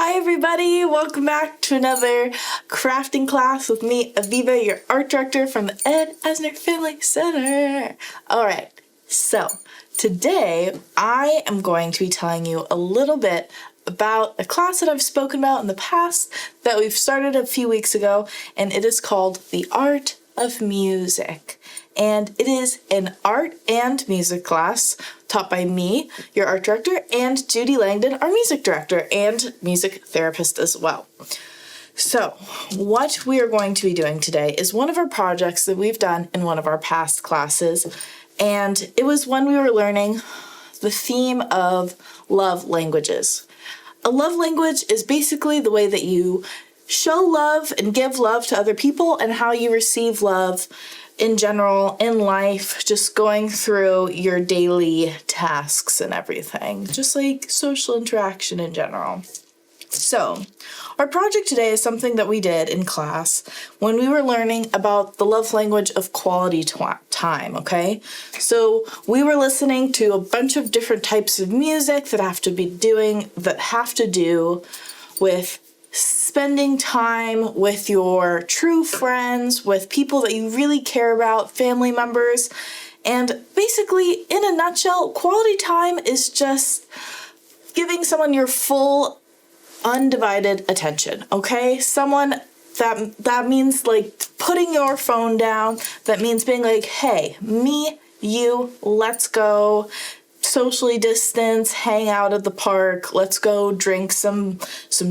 Hi everybody, welcome back to another crafting class with me, Aviva, your art director from the Asner Family Center. Alright, so today I am going to be telling you a little bit about a class that I've spoken about in the past that we've started a few weeks ago, and it is called The Art of Music. And it is an art and music class taught by me, your art director, and Judy Langdon, our music director and music therapist as well. So what we are going to be doing today is one of our projects that we've done in one of our past classes, and it was when we were learning the theme of love languages. A love language is basically the way that you show love and give love to other people and how you receive love in general, in life, just going through your daily tasks and everything, just like social interaction in general. So, our project today is something that we did in class when we were learning about the love language of quality time, okay? So, we were listening to a bunch of different types of music that have to do with spending time with your true friends, with people that you really care about, family members. And basically, in a nutshell, quality time is just giving someone your full, undivided attention, okay? Someone that means like putting your phone down, that means being like, hey, me, you, let's go socially distance, hang out at the park, let's go drink some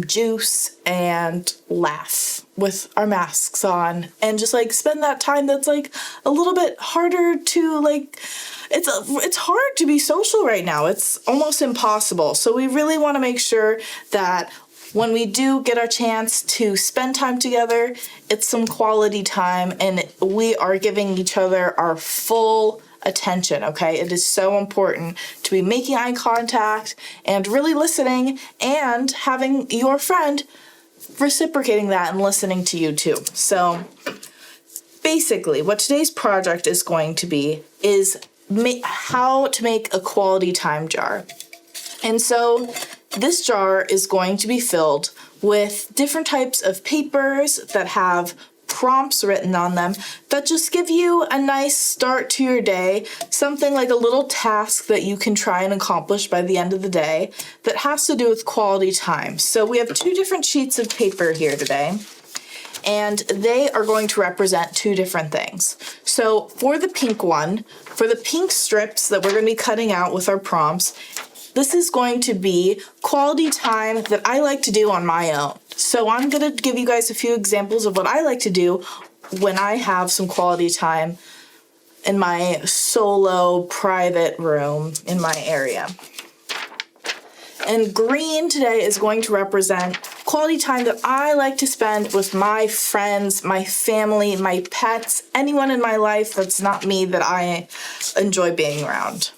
juice and laugh with our masks on and just like spend that time that's like a little bit harder to like, it's hard to be social right now. It's almost impossible. So we really want to make sure that when we do get our chance to spend time together, it's some quality time and we are giving each other our full attention, okay? It is so important to be making eye contact and really listening and having your friend reciprocating that and listening to you too. So basically what today's project is going to be is how to make a quality time jar. And so this jar is going to be filled with different types of papers that have prompts written on them that just give you a nice start to your day, something like a little task that you can try and accomplish by the end of the day that has to do with quality time. So we have two different sheets of paper here today, and they are going to represent two different things. So for the pink one, for the pink strips that we're going to be cutting out with our prompts, this is going to be quality time that I like to do on my own. So I'm going to give you guys a few examples of what I like to do when I have some quality time in my solo private room in my area. And green today is going to represent quality time that I like to spend with my friends, my family, my pets, anyone in my life that's not me that I enjoy being around.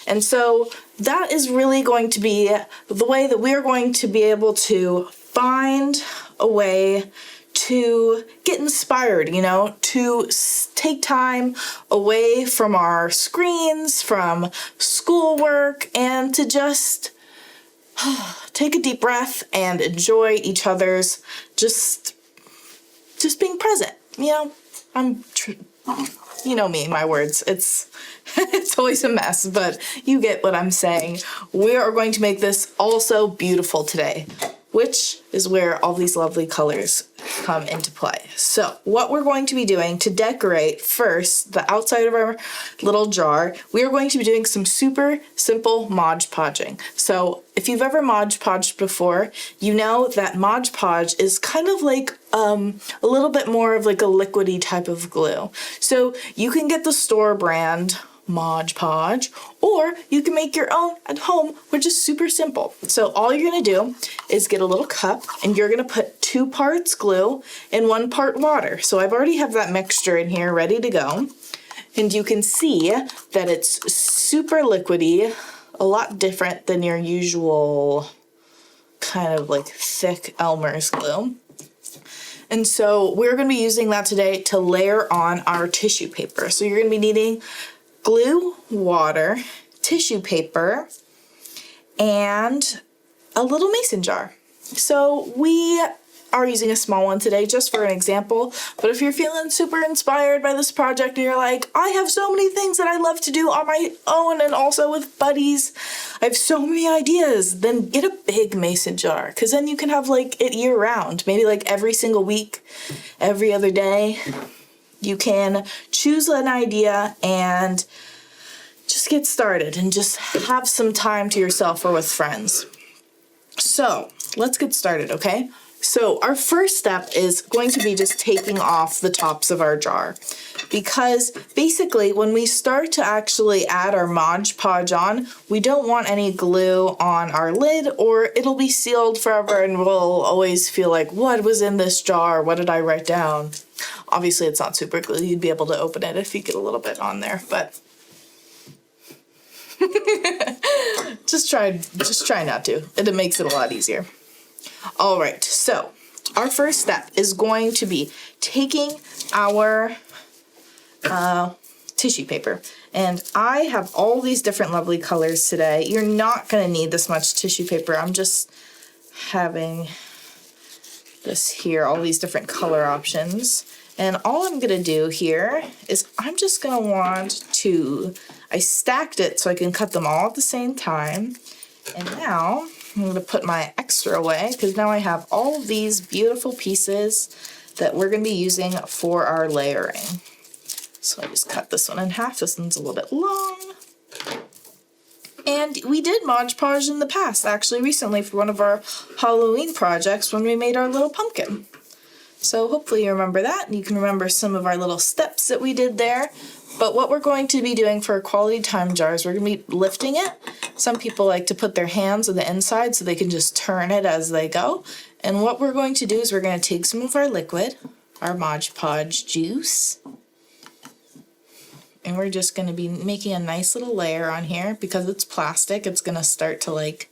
And so that is really going to be the way that we're going to be able to find a way to get inspired, to take time away from our screens, from schoolwork, and to just take a deep breath and enjoy each other's just being present. You know me, my words. It's always a mess, but you get what I'm saying. We are going to make this also beautiful today, which is where all these lovely colors come into play. So what we're going to be doing to decorate first the outside of our little jar, we are going to be doing some super simple Mod Podging. So if you've ever Mod Podged before, you know that Mod Podge is kind of like a little bit more of like a liquidy type of glue. So you can get the store brand Mod Podge, or you can make your own at home, which is super simple. So all you're gonna do is get a little cup and you're gonna put 2 parts glue and 1 part water. So I've already have that mixture in here ready to go. And you can see that it's super liquidy, a lot different than your usual kind of like thick Elmer's glue. And so we're gonna be using that today to layer on our tissue paper. So you're gonna be needing glue, water, tissue paper, and a little mason jar. So we are using a small one today just for an example, but if you're feeling super inspired by this project and you're like, I have so many things that I love to do on my own and also with buddies, I have so many ideas, then get a big mason jar, because then you can have like it year round, maybe like every single week, every other day. You can choose an idea and just get started and just have some time to yourself or with friends. So let's get started, okay? So our first step is going to be just taking off the tops of our jar, because basically when we start to actually add our Mod Podge on, we don't want any glue on our lid or it'll be sealed forever and we'll always feel like, what was in this jar? What did I write down? Obviously it's not super glue. You'd be able to open it if you get a little bit on there, but just try not to. It makes it a lot easier. All right, so our first step is going to be taking our tissue paper. And I have all these different lovely colors today. You're not going to need this much tissue paper. I'm just having this here, all these different color options. And all I'm going to do here is I'm just going to I stacked it so I can cut them all at the same time. And now I'm going to put my extra away because now I have all these beautiful pieces that we're going to be using for our layering. So I just cut this one in half. This one's a little bit long. And we did Mod Podge in the past, actually recently for one of our Halloween projects when we made our little pumpkin. So hopefully you remember that and you can remember some of our little steps that we did there. But what we're going to be doing for quality time jars, we're going to be lifting it. Some people like to put their hands on the inside so they can just turn it as they go. And what we're going to do is we're going to take some of our liquid, our Mod Podge juice, and we're just going to be making a nice little layer on here. Because it's plastic, it's going to start to like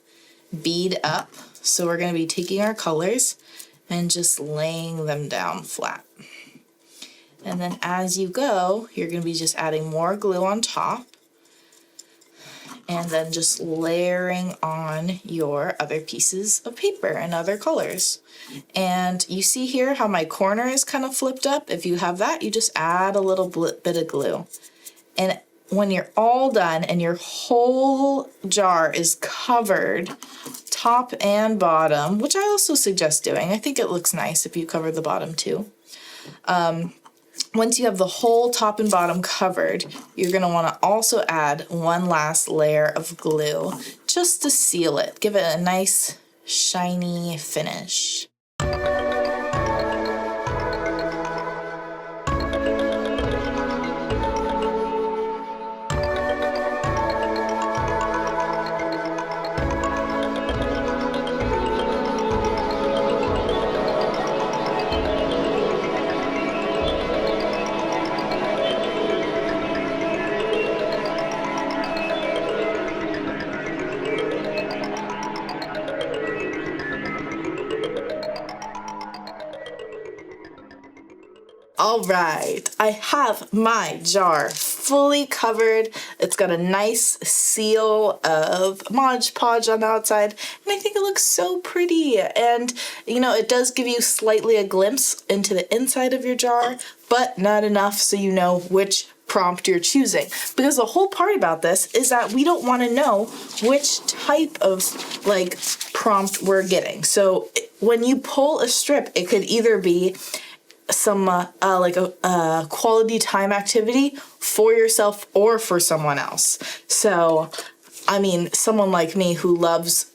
bead up. So we're going to be taking our colors and just laying them down flat. And then as you go, you're going to be just adding more glue on top and then just layering on your other pieces of paper and other colors. And you see here how my corner is kind of flipped up. If you have that, you just add a little bit of glue. And when you're all done and your whole jar is covered, top and bottom, which I also suggest doing. I think it looks nice if you cover the bottom too. Once you have the whole top and bottom covered, you're going to want to also add one last layer of glue just to seal it. Give it a nice shiny finish. All right, I have my jar fully covered. It's got a nice seal of Mod Podge on the outside, and I think it looks so pretty. And, you know, it does give you slightly a glimpse into the inside of your jar, but not enough so you know which prompt you're choosing. Because the whole part about this is that we don't want to know which type of, like, prompt we're getting. So when you pull a strip, it could either be some like a quality time activity for yourself or for someone else. So, I mean, someone like me who loves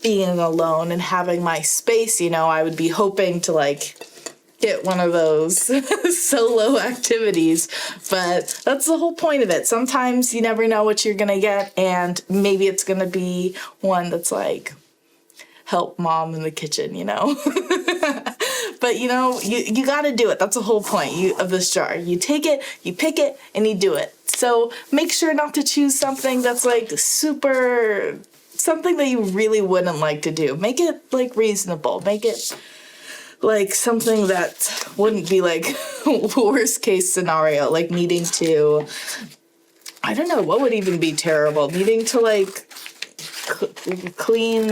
being alone and having my space, you know, I would be hoping to like get one of those solo activities, but that's the whole point of it. Sometimes you never know what you're gonna get, and maybe it's gonna be one that's like help mom in the kitchen, you know. But you know, you gotta do it. That's the whole point of this jar. You take it, you pick it, and you do it. So make sure not to choose something that's like something that you really wouldn't like to do. Make it like reasonable. Make it like something that wouldn't be like worst case scenario, like needing to, I don't know, what would even be terrible? Needing to like clean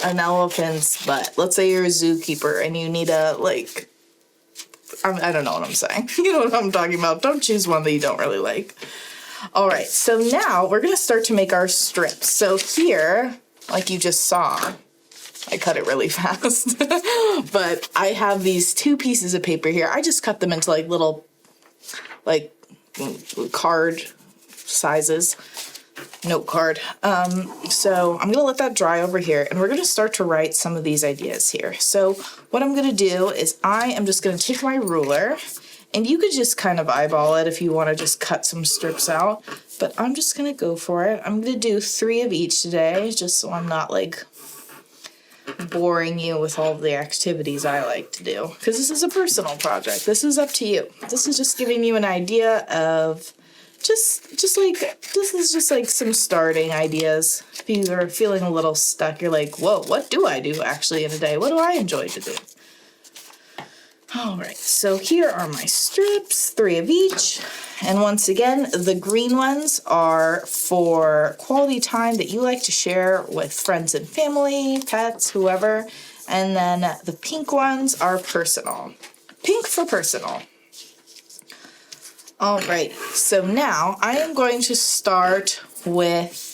an elephant's butt. Let's say you're a zookeeper and you need a, like, I don't know what I'm saying. You know what I'm talking about. Don't choose one that you don't really like. All right, so now we're gonna start to make our strips. So here, like you just saw, I cut it really fast, but I have these 2 pieces of paper here. I just cut them into like little, like, card sizes, note card. So I'm gonna let that dry over here, and we're gonna start to write some of these ideas here. So what I'm gonna do is I am just gonna take my ruler, and you could just kind of eyeball it if you want to just cut some strips out, but I'm just gonna go for it. I'm gonna do 3 of each today, just so I'm not like boring you with all the activities I like to do, because this is a personal project. This is up to you. This is just giving you an idea of just like, this is just like some starting ideas. If you are feeling a little stuck, you're like, whoa, what do I do actually in a day? What do I enjoy to do? All right, so here are my strips, 3 of each. And once again, the green ones are for quality time that you like to share with friends and family, pets, whoever. And then the pink ones are personal. Pink for personal. All right, so now I am going to start with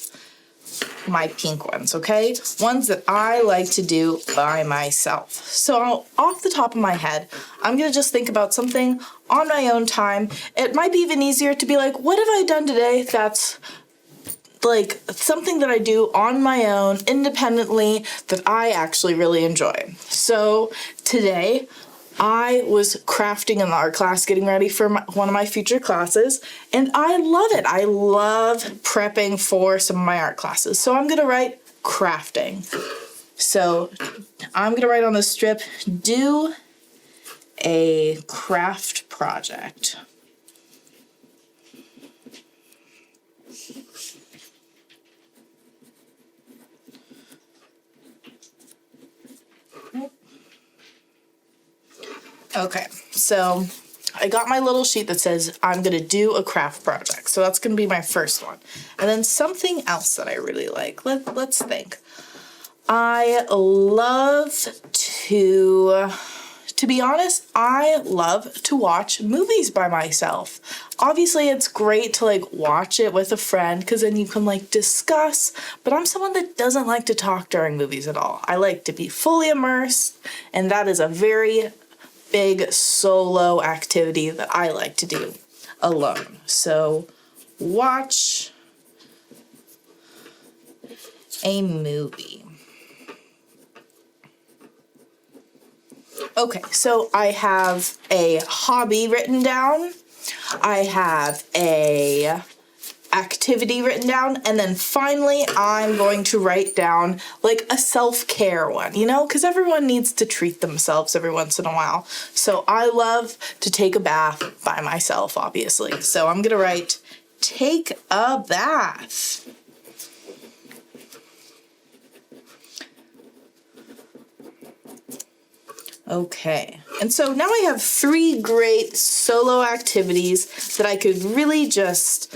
my pink ones, okay? Ones that I like to do by myself. So off the top of my head, I'm gonna just think about something on my own time. It might be even easier to be like, what have I done today that's like something that I do on my own independently that I actually really enjoy. So today, I was crafting in the art class, getting ready for one of my future classes, and I love it. I love prepping for some of my art classes. So I'm gonna write crafting. So I'm gonna write on the strip, do a craft project. Okay, so I got my little sheet that says I'm gonna do a craft project. So that's gonna be my first one. And then something else that I really like. Let's think. I love to be honest, I love to watch movies by myself. Obviously, it's great to like watch it with a friend because then you can like discuss, but I'm someone that doesn't like to talk during movies at all. I like to be fully immersed, and that is a very big solo activity that I like to do alone. So watch a movie. Okay, so I have a hobby written down. I have a activity written down, and then finally I'm going to write down like a self-care one, you know, because everyone needs to treat themselves every once in a while. So I love to take a bath by myself, obviously. So I'm gonna write take a bath. Okay, and so now I have 3 great solo activities that I could really just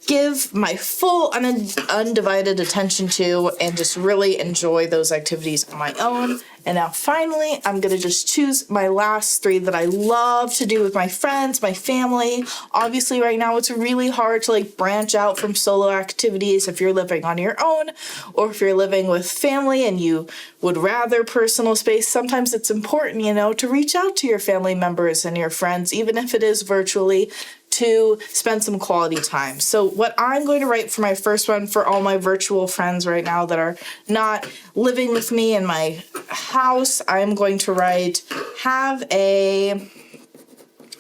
give my full undivided attention to and just really enjoy those activities on my own. And now finally, I'm gonna just choose my last 3 that I love to do with my friends, my family. Obviously right now it's really hard to like branch out from solo activities if you're living on your own or if you're living with family and you would rather personal space. Sometimes it's important, you know, to reach out to your family members and your friends, even if it is virtually, to spend some quality time. So what I'm going to write for my first one for all my virtual friends right now that are not living with me in my house, I'm going to write, have a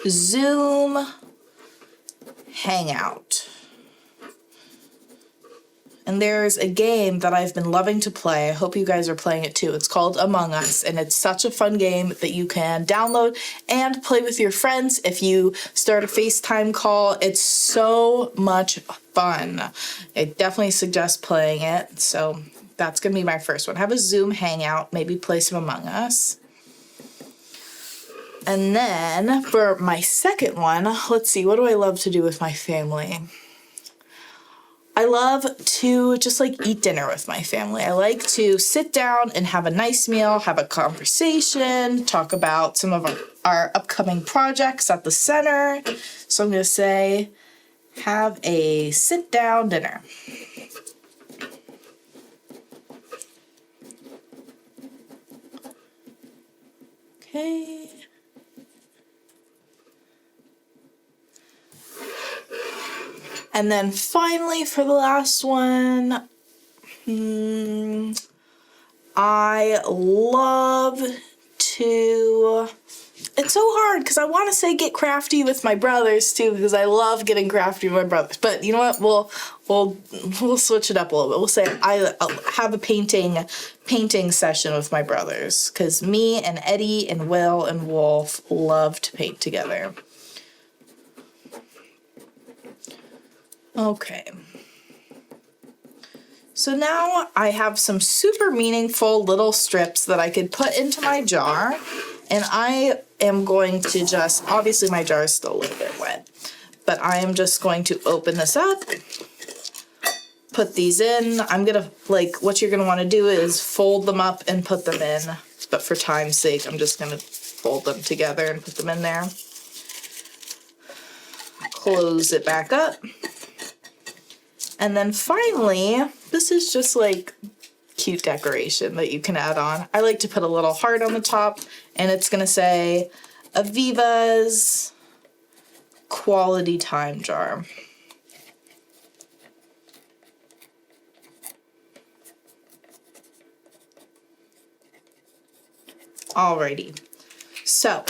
Zoom hangout. And there's a game that I've been loving to play. I hope you guys are playing it too. It's called Among Us, and it's such a fun game that you can download and play with your friends. If you start a FaceTime call, it's so much fun. I definitely suggest playing it. So that's going to be my first one. Have a Zoom hangout, maybe play some Among Us. And then for my second one, let's see, what do I love to do with my family? I love to just like eat dinner with my family. I like to sit down and have a nice meal, have a conversation, talk about some of our upcoming projects at the center. So I'm going to say, have a sit down dinner. Okay. And then finally, for the last one, I love to... It's so hard because I want to say get crafty with my brothers too, because I love getting crafty with my brothers. But you know what? We'll switch it up a little bit. We'll say I'll have a painting session with my brothers, because me and Eddie and Will and Wolf love to paint together. Okay. So now I have some super meaningful little strips that I could put into my jar, and I am going to just, obviously my jar is still a little bit wet, but I am just going to open this up, put these in. I'm gonna, what you're gonna wanna do is fold them up and put them in, but for time's sake, I'm just gonna fold them together and put them in there. Close it back up. And then finally, this is just like cute decoration that you can add on. I like to put a little heart on the top, and it's gonna say Aviva's Quality Time Jar. Alrighty, so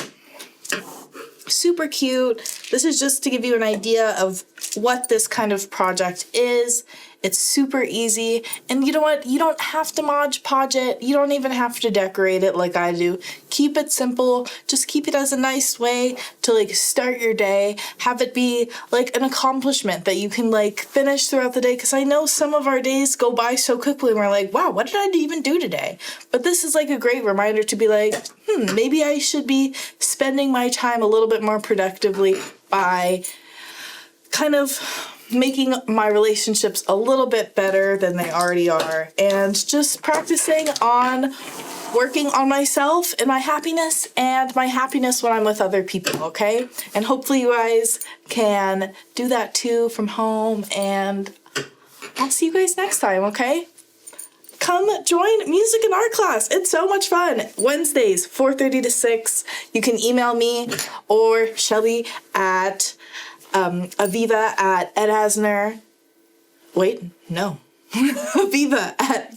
super cute. This is just to give you an idea of what this kind of project is. It's super easy, and you know what? You don't have to Mod Podge it. You don't even have to decorate it like I do. Keep it simple. Just keep it as a nice way to start your day. Have it be an accomplishment that you can finish throughout the day, because I know some of our days go by so quickly and we're like, wow, what did I even do today? But this is a great reminder to be maybe I should be spending my time a little bit more productively by kind of making my relationships a little bit better than they already are, and just practicing on working on myself and my happiness when I'm with other people, okay? And hopefully you guys can do that too from home, and I'll see you guys next time, okay? Come join music and art class. It's so much fun. Wednesdays, 4:30 to 6. You can email me or Shelby at Aviva at Ed Asner. Wait, no. Aviva at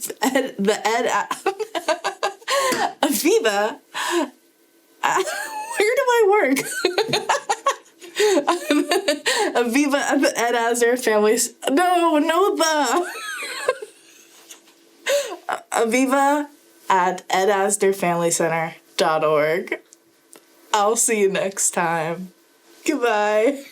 Aviva. Where do I work? Aviva at the Ed Asner families. No, the. Aviva at edasnerfamilycenter.org. I'll see you next time. Goodbye.